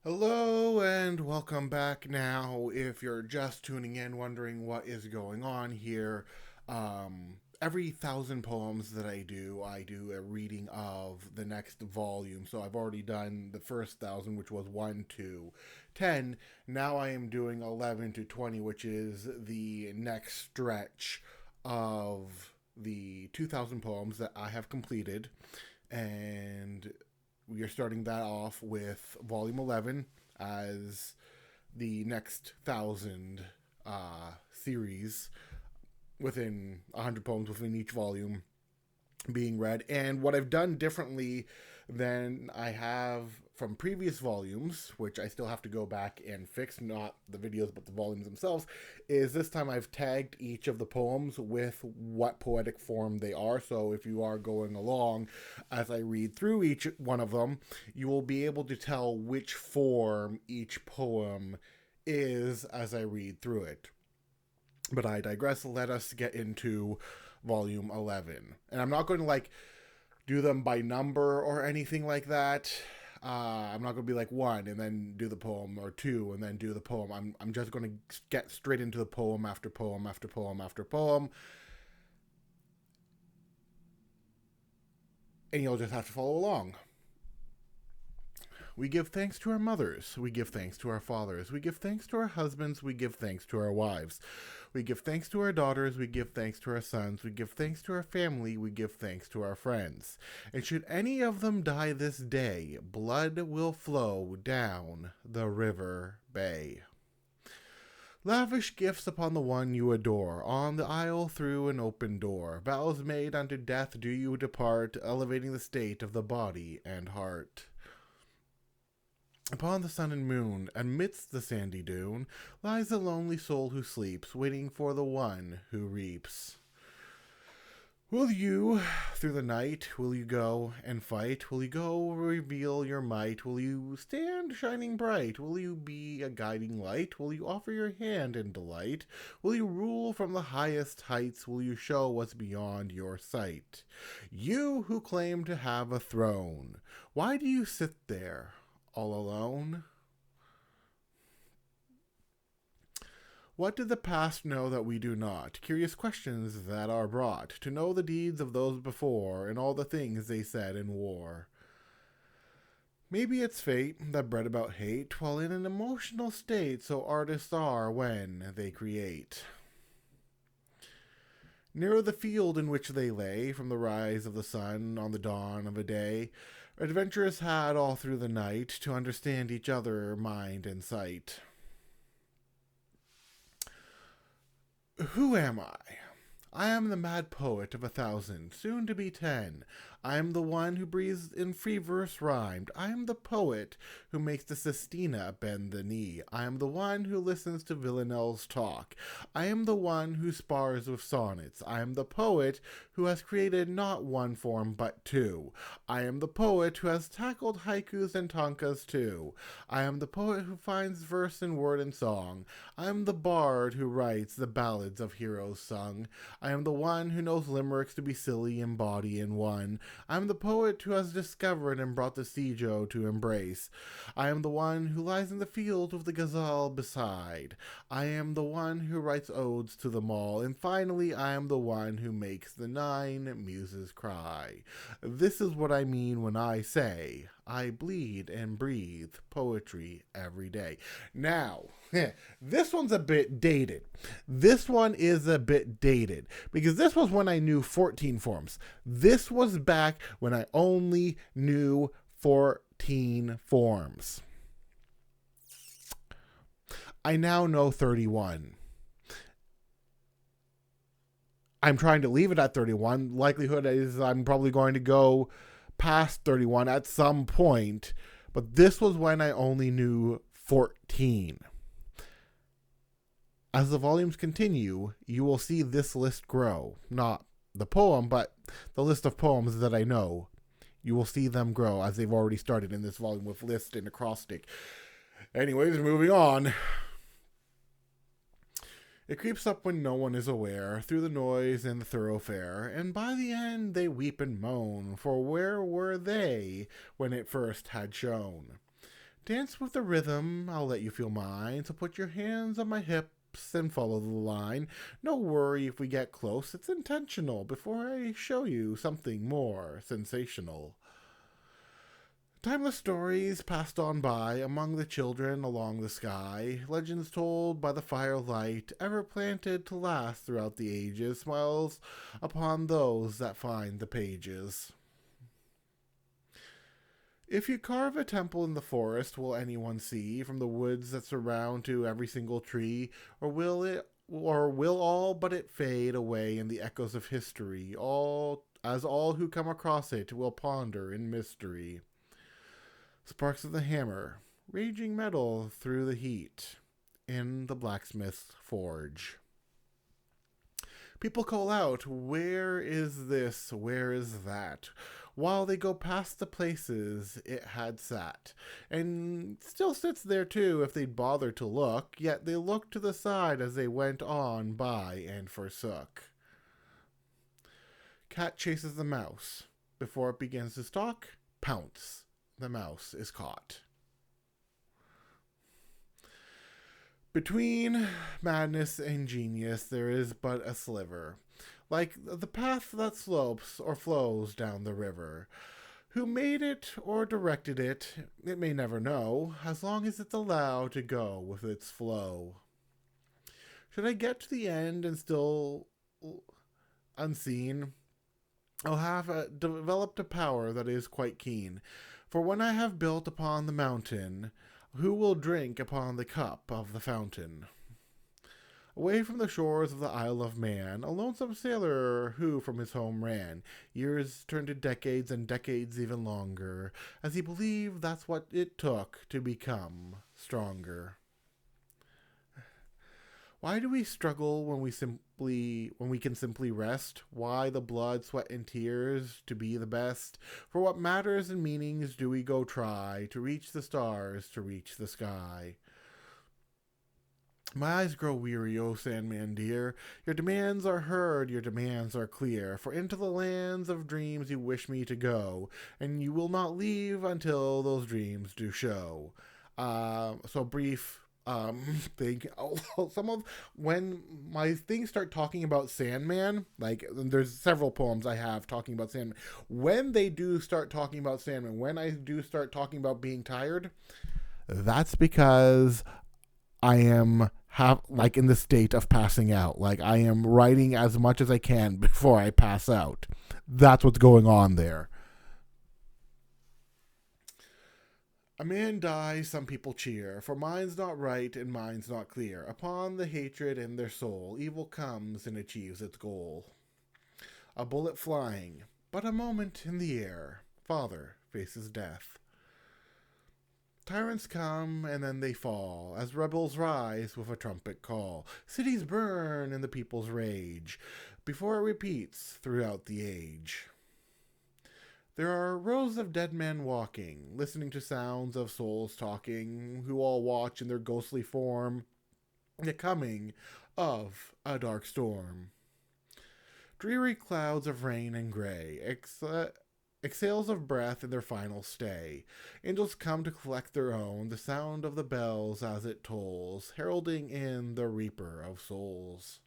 Hello and welcome back. Now, if you're just tuning in wondering what is going on here, every 1,000 poems that I do a reading of the next volume. So I've already done the first 1,000, which was 1 to 10. Now I am doing 11 to 20, which is the next stretch of the 2,000 poems that I have completed. And we are starting that off with volume 11 as the next 1,000 series within 100 poems within each volume being read. And what I've done differently than I have from previous volumes, which I still have to go back and fix, not the videos but the volumes themselves, is this time I've tagged each of the poems with what poetic form they are. So if you are going along as I read through each one of them, you will be able to tell which form each poem is as I read through it. But I digress. Let us get into volume 11. And I'm not going to do them by number or anything like that. I'm not going to be like one and then do the poem, or two and then do the poem. I'm just going to get straight into the poem after poem after poem after poem. And you'll just have to follow along. We give thanks to our mothers. We give thanks to our fathers. We give thanks to our husbands. We give thanks to our wives. We give thanks to our daughters. We give thanks to our sons. We give thanks to our family. We give thanks to our friends. And should any of them die this day, blood will flow down the river Bay. Lavish gifts upon the one you adore, on the aisle through an open door. Vows made unto death do you depart, elevating the state of the body and heart. Upon the sun and moon, amidst the sandy dune, lies the lonely soul who sleeps, waiting for the one who reaps. Will you, through the night, will you go and fight? Will you go reveal your might? Will you stand shining bright? Will you be a guiding light? Will you offer your hand in delight? Will you rule from the highest heights? Will you show what's beyond your sight? You who claim to have a throne, why do you sit there all alone? What did the past know that we do not? Curious questions that are brought to know the deeds of those before and all the things they said in war. Maybe it's fate that bred about hate while in an emotional state, so artists are when they create. Nearer the field in which they lay, from the rise of the sun on the dawn of a day, adventurers had all through the night to understand each other, mind and sight. Who am I? I am the mad poet of 1,000, soon to be 10. I am the one who breathes in free verse rhymed. I am the poet who makes the sestina bend the knee. I am the one who listens to villanelles talk. I am the one who spars with sonnets. I am the poet who has created not one form but two. I am the poet who has tackled haikus and tankas too. I am the poet who finds verse in word and song. I am the bard who writes the ballads of heroes sung. I am the one who knows limericks to be silly in body and one. I am the poet who has discovered and brought the Sijo to embrace. I am the one who lies in the field with the gazelle beside. I am the one who writes odes to them all. And finally, I am the one who makes the 9 muses cry. This is what I mean when I say I bleed and breathe poetry every day. Now, this one's a bit dated. This one is a bit dated because this was when I knew 14 forms. This was back when I only knew 14 forms. I now know 31. I'm trying to leave it at 31. Likelihood is I'm probably going to go past 31 at some point, but this was when I only knew 14. As the volumes continue, you will see this list grow. Not the poem, but the list of poems that I know. You will see them grow as they've already started in this volume with list and acrostic. Anyways, moving on. It creeps up when no one is aware, through the noise and the thoroughfare, and by the end they weep and moan, for where were they when it first had shone? Dance with the rhythm, I'll let you feel mine. So put your hands on my hips and follow the line. No worry if we get close, it's intentional before I show you something more sensational. Timeless stories passed on by among the children along the sky, legends told by the firelight, ever planted to last throughout the ages, smiles upon those that find the pages. If you carve a temple in the forest, will anyone see from the woods that surround to every single tree, or will all but it fade away in the echoes of history, all who come across it will ponder in mystery. Sparks of the hammer, raging metal through the heat, in the blacksmith's forge. People call out, where is this, where is that? While they go past the places it had sat, and still sits there too if they'd bother to look, yet they looked to the side as they went on by and forsook. Cat chases the mouse. Before it begins to stalk, pounce. The mouse is caught. Between madness and genius there is but a sliver, like the path that slopes or flows down the river. Who made it or directed it, it may never know, as long as it's allowed to go with its flow. Should I get to the end and still unseen, I'll have developed a power that is quite keen. For when I have built upon the mountain, who will drink upon the cup of the fountain? Away from the shores of the Isle of Man, a lonesome sailor who from his home ran, years turned to decades and decades even longer, as he believed that's what it took to become stronger. Why do we struggle when we can simply rest? Why the blood, sweat, and tears to be the best? For what matters and meanings do we go try to reach the stars, to reach the sky? My eyes grow weary, O Sandman dear. Your demands are heard, your demands are clear. For into the lands of dreams you wish me to go, and you will not leave until those dreams do show. So brief thing. Some of when my things start talking about Sandman, like there's several poems I have talking about Sandman. When they do start talking about Sandman, when I do start talking about being tired, that's because I am in the state of passing out. Like I am writing as much as I can before I pass out. That's what's going on there. A man dies, some people cheer, for mind's not right and mind's not clear. Upon the hatred in their soul, evil comes and achieves its goal. A bullet flying, but a moment in the air. Father faces death. Tyrants come and then they fall, as rebels rise with a trumpet call. Cities burn in the people's rage, before it repeats throughout the age. There are rows of dead men walking, listening to sounds of souls talking, who all watch in their ghostly form the coming of a dark storm. Dreary clouds of rain and gray, exhales of breath in their final stay. Angels come to collect their own, the sound of the bells as it tolls, heralding in the Reaper of Souls.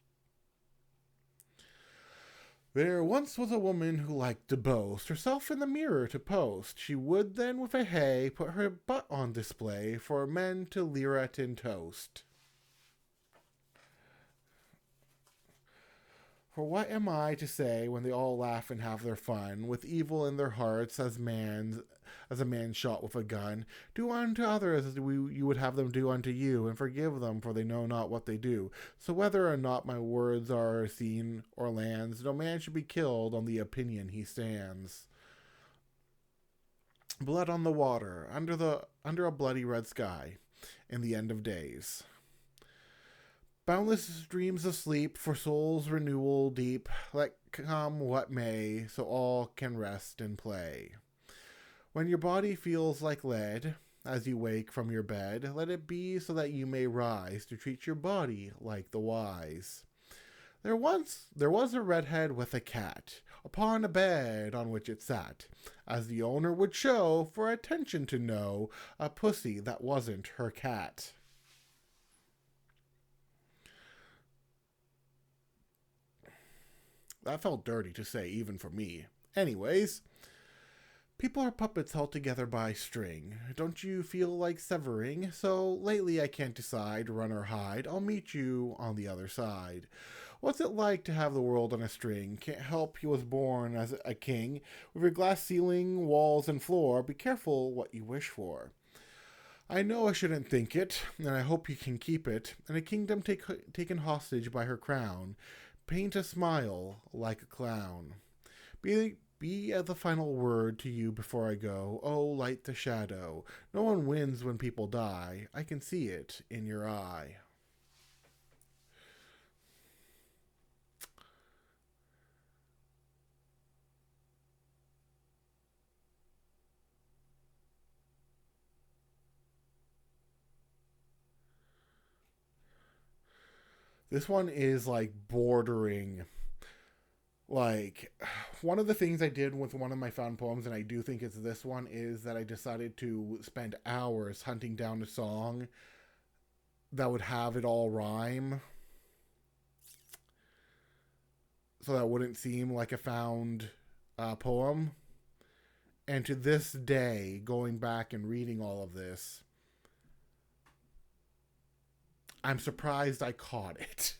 There once was a woman who liked to boast herself in the mirror to post. She would then with a hay put her butt on display for men to leer at and toast. For what am I to say when they all laugh and have their fun, with evil in their hearts as a man shot with a gun? Do unto others as you would have them do unto you, and forgive them, for they know not what they do. So whether or not my words are seen or lands, no man should be killed on the opinion he stands. Blood on the water, under a bloody red sky, in the end of days. Boundless dreams of sleep, for soul's renewal deep, let come what may, so all can rest and play. When your body feels like lead, as you wake from your bed, let it be so that you may rise to treat your body like the wise. There was a redhead with a cat, upon a bed on which it sat, as the owner would show, for attention to know, a pussy that wasn't her cat. That felt dirty to say, even for me. Anyways, people are puppets held together by string. Don't you feel like severing? So lately I can't decide, run or hide. I'll meet you on the other side. What's it like to have the world on a string? Can't help he was born as a king. With your glass ceiling, walls, and floor, be careful what you wish for. I know I shouldn't think it, and I hope you can keep it, and a kingdom taken hostage by her crown. Paint a smile like a clown. Be the final word to you before I go. Oh, light the shadow. No one wins when people die. I can see it in your eye. This one is like bordering. Like, one of the things I did with one of my found poems, and I do think it's this one, is that I decided to spend hours hunting down a song that would have it all rhyme, so that wouldn't seem like a found poem. And to this day, going back and reading all of this, I'm surprised I caught it.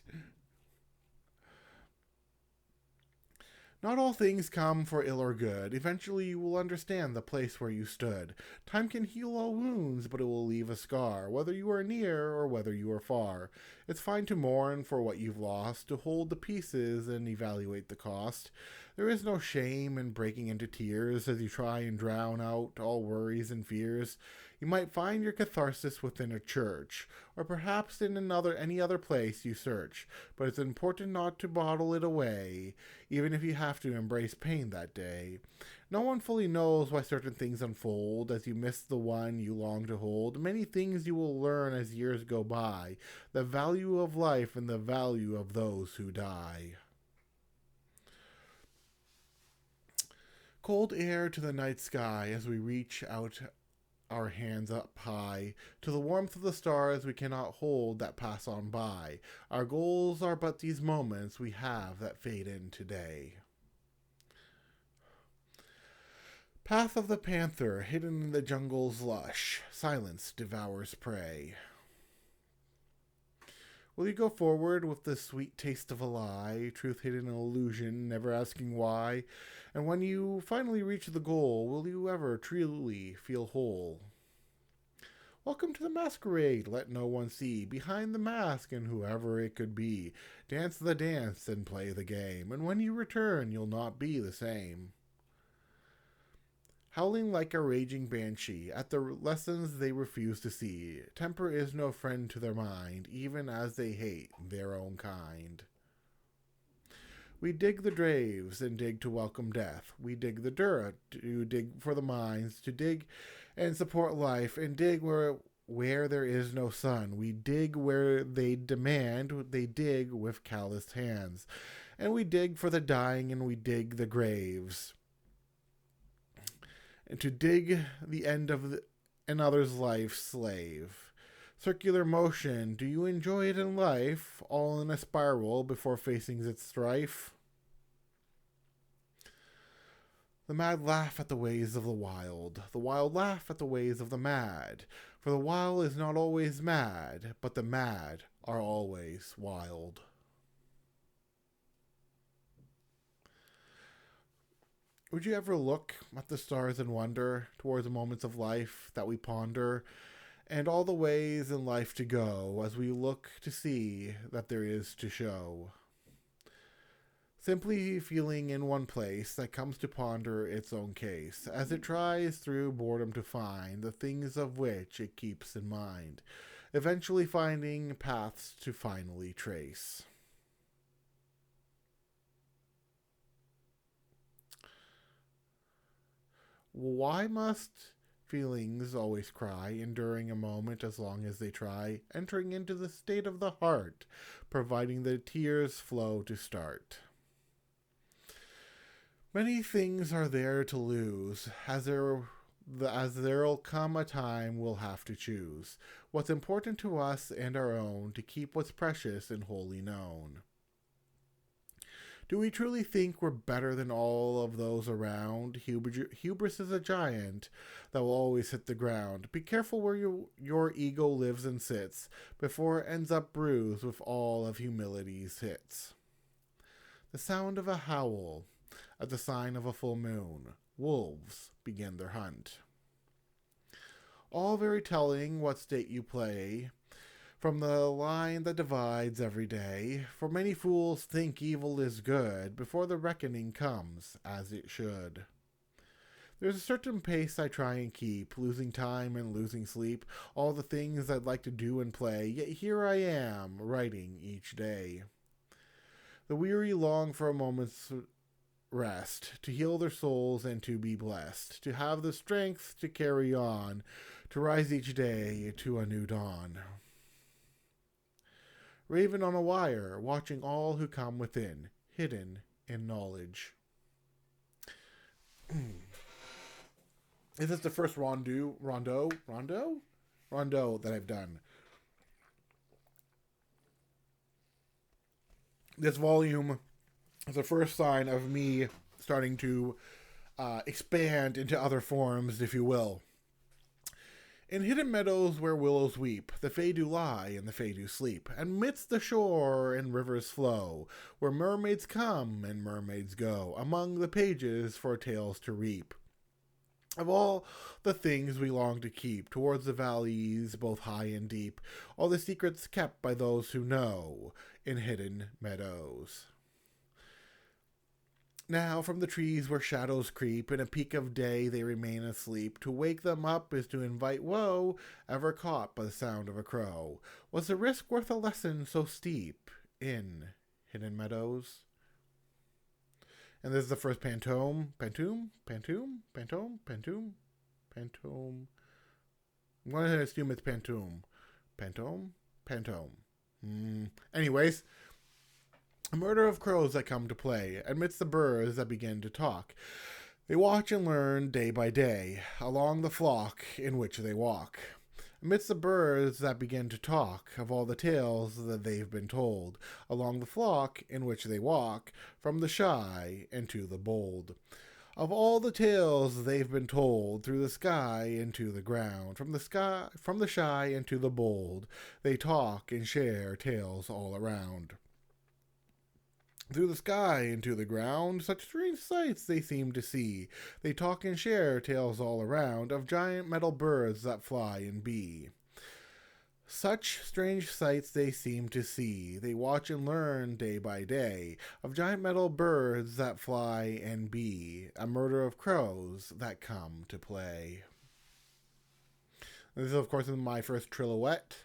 Not all things come for ill or good. Eventually you will understand the place where you stood. Time can heal all wounds, but it will leave a scar, whether you are near or whether you are far. It's fine to mourn for what you've lost, to hold the pieces and evaluate the cost. There is no shame in breaking into tears as you try and drown out all worries and fears. You might find your catharsis within a church, or perhaps in any other place you search, but it's important not to bottle it away, even if you have to embrace pain that day. No one fully knows why certain things unfold as you miss the one you long to hold. Many things you will learn as years go by, the value of life and the value of those who die. Cold air to the night sky as we reach out our hands up high, to the warmth of the stars we cannot hold that pass on by. Our goals are but these moments we have that fade in today. Path of the panther, hidden in the jungle's lush, silence devours prey. Will you go forward with the sweet taste of a lie, truth hidden in illusion, never asking why? And when you finally reach the goal, will you ever truly feel whole? Welcome to the masquerade, let no one see. Behind the mask and whoever it could be. Dance the dance and play the game, and when you return, you'll not be the same. Howling like a raging banshee at the lessons they refuse to see. Temper is no friend to their mind, even as they hate their own kind. We dig the graves and dig to welcome death. We dig the dirt to dig for the mines, to dig and support life, and dig where there is no sun. We dig where they demand, they dig with calloused hands. And we dig for the dying, and we dig the graves. And to dig the end of another's life slave. Circular motion, do you enjoy it in life, all in a spiral before facing its strife? The mad laugh at the ways of the wild laugh at the ways of the mad, for the wild is not always mad, but the mad are always wild. Would you ever look at the stars and wonder towards the moments of life that we ponder, and all the ways in life to go as we look to see that there is to show? Simply feeling in one place that comes to ponder its own case, as it tries through boredom to find the things of which it keeps in mind, eventually finding paths to finally trace. Why must feelings always cry, enduring a moment as long as they try, entering into the state of the heart, providing the tears flow to start? Many things are there to lose, as there'll come a time we'll have to choose what's important to us and our own to keep what's precious and wholly known. Do we truly think we're better than all of those around? Hubris is a giant that will always hit the ground. Be careful where your ego lives and sits before it ends up bruised with all of humility's hits. The sound of a howl at the sign of a full moon. Wolves begin their hunt. All very telling what state you play, from the line that divides every day. For many fools think evil is good before the reckoning comes, as it should. There's a certain pace I try and keep, losing time and losing sleep, all the things I'd like to do and play, yet here I am, writing each day. The weary long for a moment's rest, to heal their souls and to be blessed, to have the strength to carry on, to rise each day to a new dawn. Raven on a wire, watching all who come within, hidden in knowledge. This is the first Rondeau that I've done. This volume is the first sign of me starting to expand into other forms, if you will. In hidden meadows where willows weep, the fae do lie and the fae do sleep, and midst the shore and rivers flow, where mermaids come and mermaids go, among the pages for tales to reap. Of all the things we long to keep, towards the valleys both high and deep, all the secrets kept by those who know, in hidden meadows. Now from the trees where shadows creep, in a peak of day they remain asleep. To wake them up is to invite woe, ever caught by the sound of a crow. Was the risk worth a lesson so steep in hidden meadows? And this is the first Pantoum. Pantoum? I'm going to assume it's Pantoum. Pantoum. Anyways, a murder of crows that come to play, amidst the birds that begin to talk. They watch and learn day by day, along the flock in which they walk. Amidst the birds that begin to talk, of all the tales that they've been told, along the flock in which they walk, from the shy into the bold. Of all the tales they've been told, through the sky into the ground, from the shy into the bold, they talk and share tales all around. Through the sky into the ground, such strange sights they seem to see. They talk and share tales all around of giant metal birds that fly and be. Such strange sights they seem to see. They watch and learn day by day of giant metal birds that fly and be. A murder of crows that come to play. This is, of course, my first Triolet.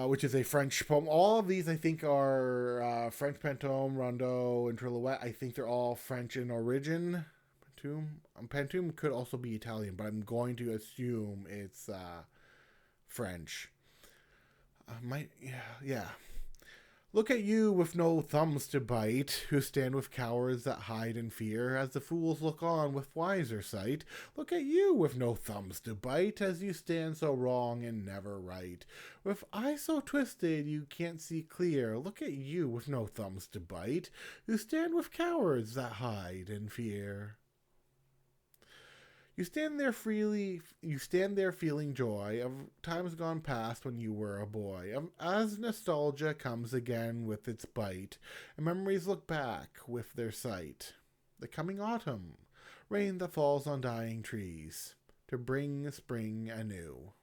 Which is a French poem. All of these, I think, are French Pantoum, Rondeau, and Triolet. I think they're all French in origin. Pantoum could also be Italian, but I'm going to assume it's French. Yeah. Look at you with no thumbs to bite, who stand with cowards that hide in fear, as the fools look on with wiser sight. Look at you with no thumbs to bite, as you stand so wrong and never right. With eyes so twisted you can't see clear, look at you with no thumbs to bite, who stand with cowards that hide in fear. You stand there feeling joy of times gone past when you were a boy. As nostalgia comes again with its bite, and memories look back with their sight. The coming autumn, rain that falls on dying trees, to bring spring anew.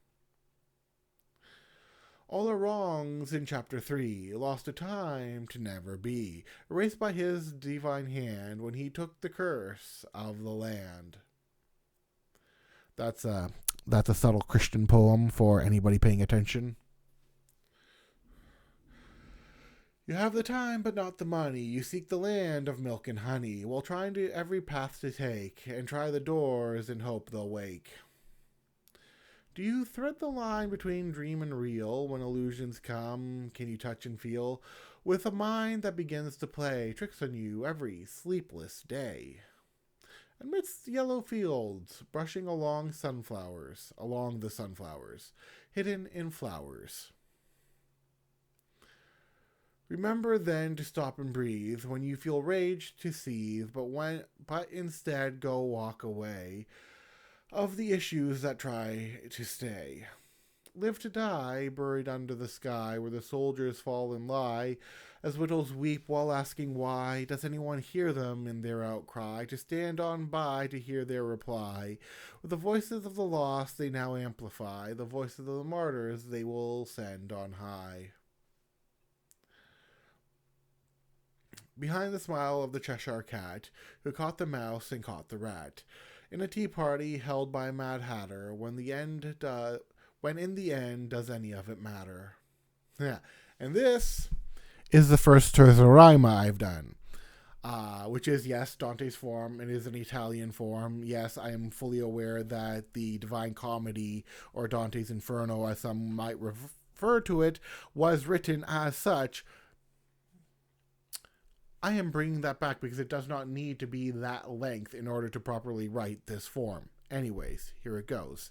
All our wrongs in chapter 3, lost to time to never be, erased by his divine hand when he took the curse of the land. That's a subtle Christian poem for anybody paying attention. You have the time but not the money. You seek the land of milk and honey, while trying to every path to take, and try the doors and hope they'll wake. Do you thread the line between dream and real when illusions come? Can you touch and feel? With a mind that begins to play tricks on you every sleepless day. Amidst yellow fields, brushing along the sunflowers, hidden in flowers. Remember then to stop and breathe when you feel rage to seethe, but instead go walk away of the issues that try to stay. Live to die, buried under the sky, where the soldiers fall and lie, as widows weep while asking why. Does anyone hear them in their outcry? To stand on by to hear their reply. With the voices of the lost they now amplify, the voices of the martyrs they will send on high. Behind the smile of the Cheshire Cat, who caught the mouse and caught the rat, in a tea party held by a Mad Hatter, when in the end does any of it matter? Yeah, and this is the first Terza Rima I've done, which is, yes, Dante's form. It is an Italian form. Yes, I am fully aware that the Divine Comedy, or Dante's Inferno, as some might refer to it, was written as such. I am bringing that back because it does not need to be that length in order to properly write this form. Anyways, here it goes.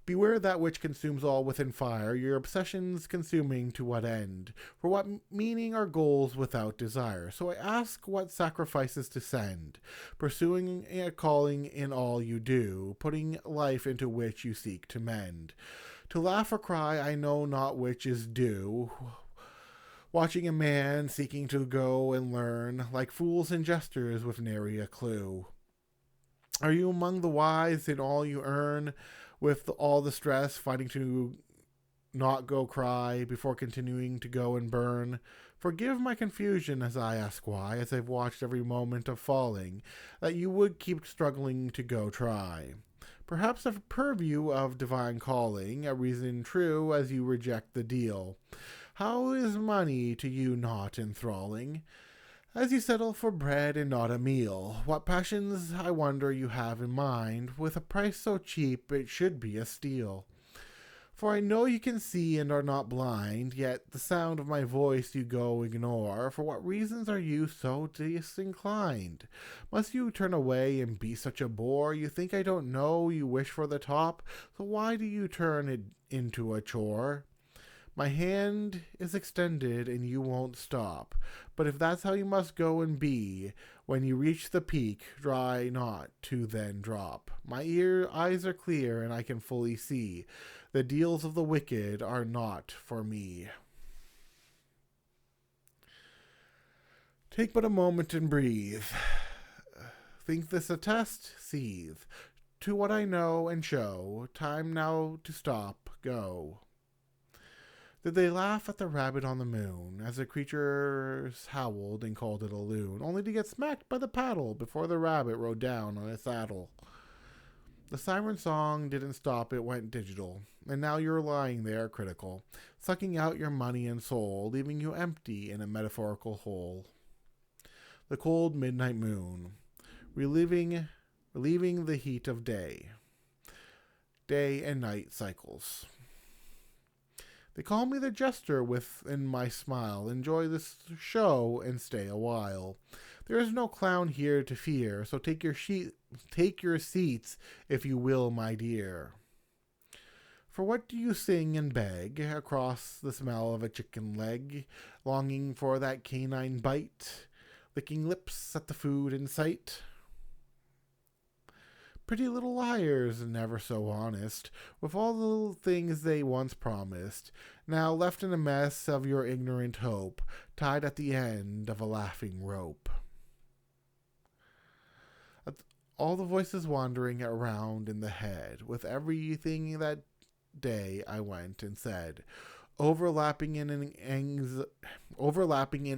Beware that which consumes all within fire, your obsessions consuming to what end? For what meaning are goals without desire? So I ask what sacrifices to send, pursuing a calling in all you do, putting life into which you seek to mend. To laugh or cry, I know not which is due. Watching a man seeking to go and learn, like fools and jesters with nary a clue. Are you among the wise in all you earn, with all the stress, fighting to not go cry, before continuing to go and burn? Forgive my confusion as I ask why, as I've watched every moment of falling, that you would keep struggling to go try. Perhaps a purview of divine calling, a reason true as you reject the deal. How is money to you not enthralling, as you settle for bread and not a meal? What passions, I wonder, you have in mind, with a price so cheap it should be a steal? For I know you can see and are not blind, yet the sound of my voice you go ignore. For what reasons are you so disinclined? Must you turn away and be such a bore? You think I don't know you wish for the top, so why do you turn it into a chore? My hand is extended and you won't stop. But if that's how you must go and be, when you reach the peak, try not to then drop. My eyes are clear and I can fully see. The deals of the wicked are not for me. Take but a moment and breathe. Think this a test? Seethe. To what I know and show, time now to stop, go. Did they laugh at the rabbit on the moon, as the creatures howled and called it a loon, only to get smacked by the paddle before the rabbit rode down on its saddle? The siren song didn't stop, it went digital, and now you're lying there critical, sucking out your money and soul, leaving you empty in a metaphorical hole. The cold midnight moon, relieving the heat of day. Day and night cycles. They call me the jester within my smile. Enjoy this show and stay a while. There is no clown here to fear, so take your seats, if you will, my dear. For what do you sing and beg across the smell of a chicken leg, longing for that canine bite, licking lips at the food in sight? Pretty little liars, never so honest, with all the little things they once promised, now left in a mess of your ignorant hope, tied at the end of a laughing rope. All the voices wandering around in the head, with everything that day I went and said, overlapping in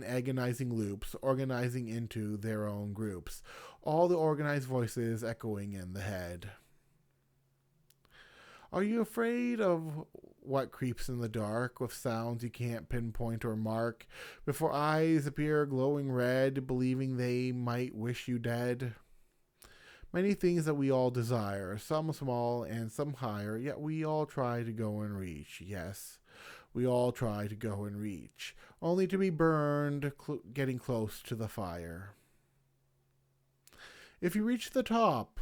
agonizing loops, organizing into their own groups, all the organized voices echoing in the head. Are you afraid of what creeps in the dark, with sounds you can't pinpoint or mark, before eyes appear glowing red, believing they might wish you dead? Many things that we all desire, some small and some higher, yet we all try to go and reach. Yes, we all try to go and reach, only to be burned getting close to the fire. If you reach the top,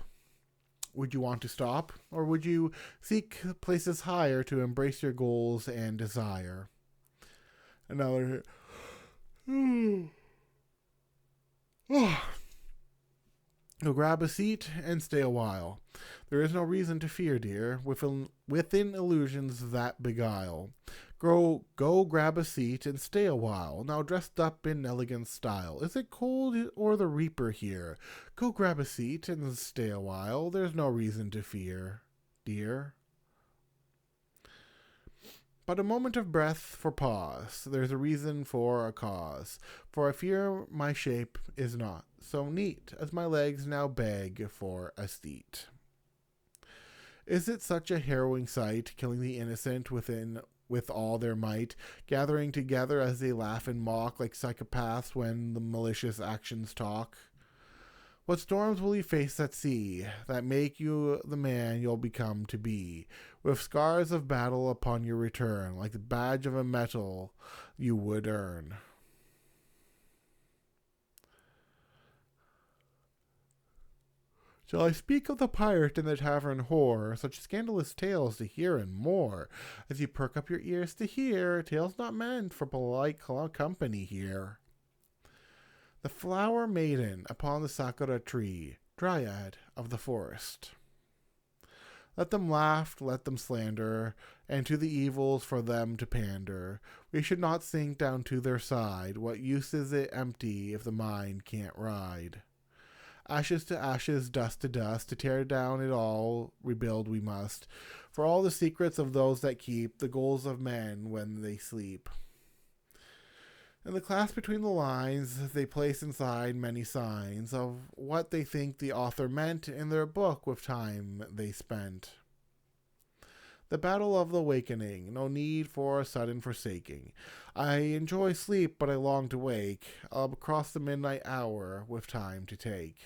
would you want to stop? Or would you seek places higher to embrace your goals and desire? Another. Go grab a seat and stay a while. There is no reason to fear, dear, within illusions that beguile. Go grab a seat and stay a while, now dressed up in elegant style. Is it cold or the reaper here? Go grab a seat and stay a while, there's no reason to fear, dear. But a moment of breath for pause, there's a reason for a cause, for I fear my shape is not so neat, as my legs now beg for a seat. Is it such a harrowing sight, killing the innocent with all their might, gathering together as they laugh and mock like psychopaths when the malicious actions talk? What storms will you face at sea that make you the man you'll become to be, with scars of battle upon your return, like the badge of a medal you would earn? Shall I speak of the pirate and the tavern whore, such scandalous tales to hear and more, as you perk up your ears to hear, tales not meant for polite company here? The flower maiden upon the sakura tree, dryad of the forest. Let them laugh, let them slander, and to the evils for them to pander. We should not sink down to their side. What use is it empty if the mind can't ride? Ashes to ashes, dust to dust, to tear down it all, rebuild we must. For all the secrets of those that keep the goals of men when they sleep. In the class between the lines, they place inside many signs of what they think the author meant in their book with time they spent. The battle of the awakening, no need for a sudden forsaking. I enjoy sleep, but I long to wake, across the midnight hour with time to take.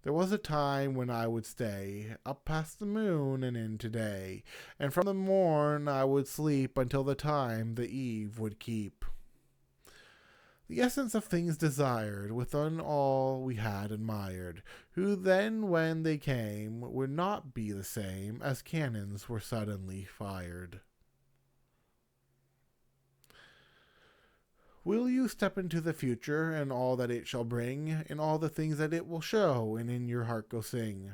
There was a time when I would stay up past the moon and into day, and from the morn I would sleep until the time the eve would keep. The essence of things desired, within all we had admired, who then when they came would not be the same as cannons were suddenly fired. Will you step into the future and all that it shall bring, and all the things that it will show, and in your heart go sing?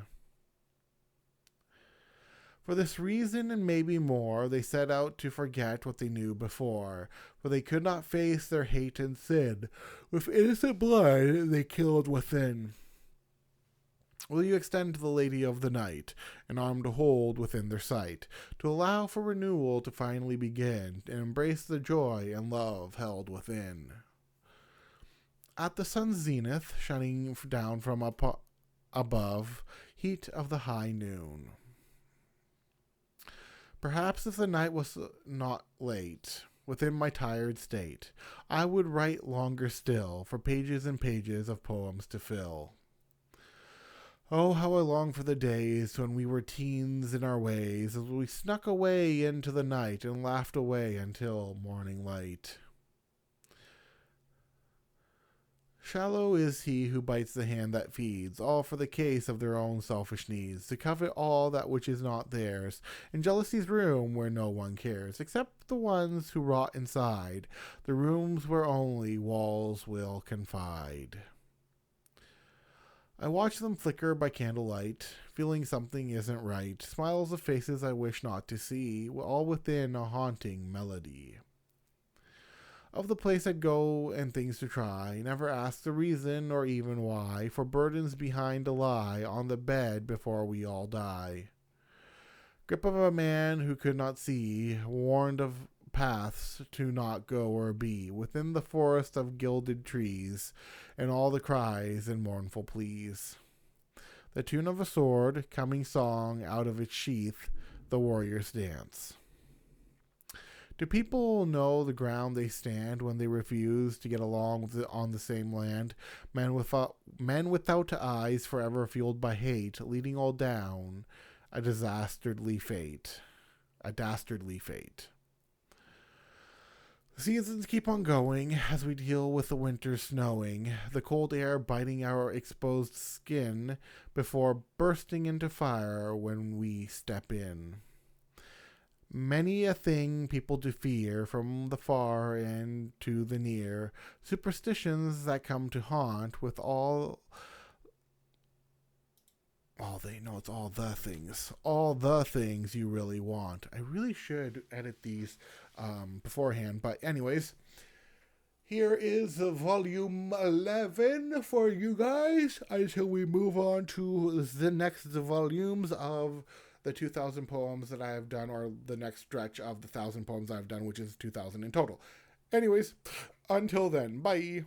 For this reason and maybe more, they set out to forget what they knew before, for they could not face their hate and sin. With innocent blood they killed within. Will you extend to the Lady of the Night an arm to hold within their sight, to allow for renewal to finally begin, and embrace the joy and love held within? At the sun's zenith, shining down from above, heat of the high noon. Perhaps if the night was not late, within my tired state, I would write longer still, for pages and pages of poems to fill. Oh, how I long for the days when we were teens in our ways, as we snuck away into the night and laughed away until morning light. Shallow is he who bites the hand that feeds, all for the case of their own selfish needs, to covet all that which is not theirs, in jealousy's room where no one cares, except the ones who rot inside, the rooms where only walls will confide. I watch them flicker by candlelight, feeling something isn't right, smiles of faces I wish not to see, all within a haunting melody. Of the place I'd go and things to try, never ask the reason or even why, for burdens behind a lie on the bed before we all die. Grip of a man who could not see, warned of paths to not go or be, within the forest of gilded trees, and all the cries and mournful pleas. The tune of a sword, coming song out of its sheath, the warriors dance. Do people know the ground they stand when they refuse to get along on the same land? Men without eyes, forever fueled by hate, leading all down a dastardly fate. A dastardly fate. The seasons keep on going as we deal with the winter snowing, the cold air biting our exposed skin before bursting into fire when we step in. Many a thing people do fear, from the far and to the near, superstitions that come to haunt with all they know. It's all the things you really want. I really should edit these beforehand, but anyways, here is volume 11 for you guys until we move on to the next volumes of the 2,000 poems that I have done, or the next stretch of the 1,000 poems I've done, which is 2,000 in total. Anyways, until then, bye.